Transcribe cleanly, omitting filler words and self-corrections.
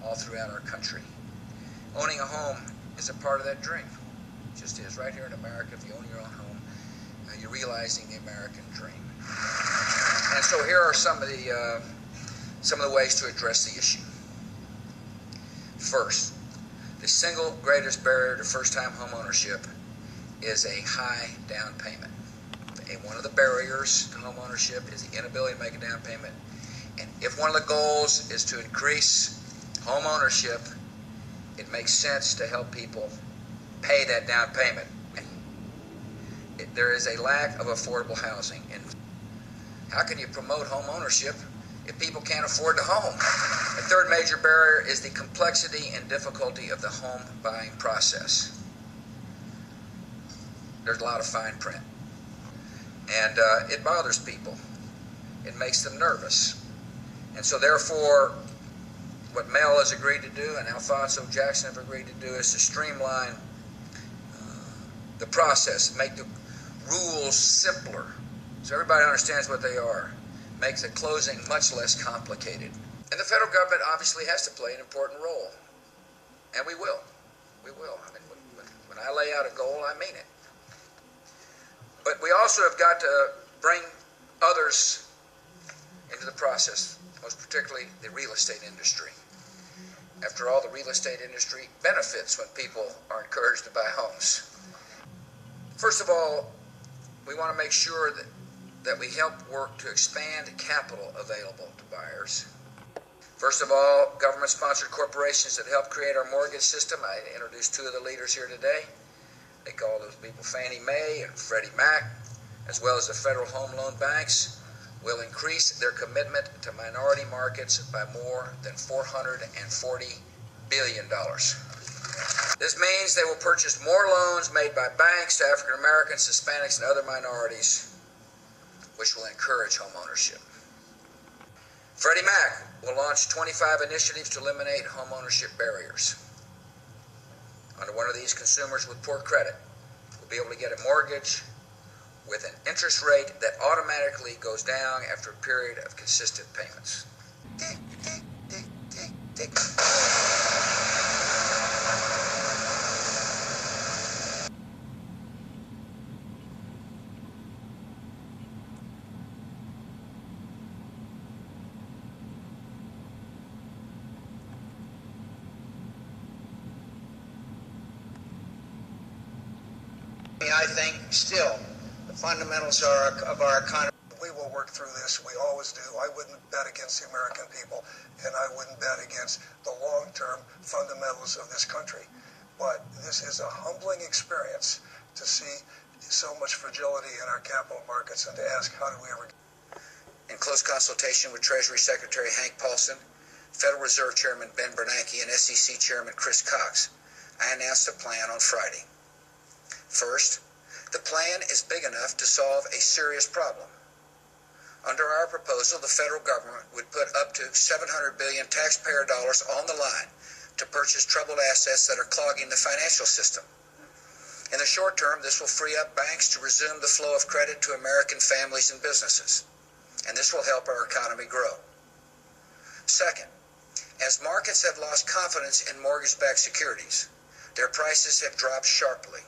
all throughout our country. Owning a home is a part of that dream. It just is. Right here in America, if you own your own home, you're realizing the American dream. And so here are some of the ways to address the issue. First, the single greatest barrier to first-time home ownership is a high down payment. And one of the barriers to home ownership is the inability to make a down payment. And if one of the goals is to increase home ownership, it makes sense to help people pay that down payment. There is a lack of affordable housing. And how can you promote home ownership if people can't afford the home? The third major barrier is the complexity and difficulty of the home buying process. There's a lot of fine print. And it bothers people. It makes them nervous. And so therefore, what Mel has agreed to do and Alfonso Jackson have agreed to do is to streamline the process, make the rules simpler so everybody understands what they are, makes the closing much less complicated. And the federal government obviously has to play an important role. And we will. We will. I mean, when I lay out a goal, I mean it. But we also have got to bring others into the process, most particularly the real estate industry. After all, the real estate industry benefits when people are encouraged to buy homes. First of all, we want to make sure that we help work to expand capital available to buyers. First of all, government-sponsored corporations that help create our mortgage system. I introduced two of the leaders here today. They call those people Fannie Mae and Freddie Mac, as well as the federal home loan banks, will increase their commitment to minority markets by more than $440 billion. This means they will purchase more loans made by banks to African Americans, Hispanics, and other minorities, which will encourage home ownership. Freddie Mac will launch 25 initiatives to eliminate home ownership barriers. Under one of these, consumers with poor credit will be able to get a mortgage with an interest rate that automatically goes down after a period of consistent payments. Tick, tick, tick, tick, tick. I think still the fundamentals of our economy. We will work through this. We always do. I wouldn't bet against the American people, and I wouldn't bet against the long-term fundamentals of this country. But this is a humbling experience to see so much fragility in our capital markets and to ask, how do we ever... In close consultation with Treasury Secretary Hank Paulson, Federal Reserve Chairman Ben Bernanke, and SEC Chairman Chris Cox, I announced a plan on Friday. First, the plan is big enough to solve a serious problem. Under our proposal, the federal government would put up to $700 billion taxpayer dollars on the line to purchase troubled assets that are clogging the financial system. In the short term, this will free up banks to resume the flow of credit to American families and businesses, and this will help our economy grow. Second, as markets have lost confidence in mortgage-backed securities, their prices have dropped sharply.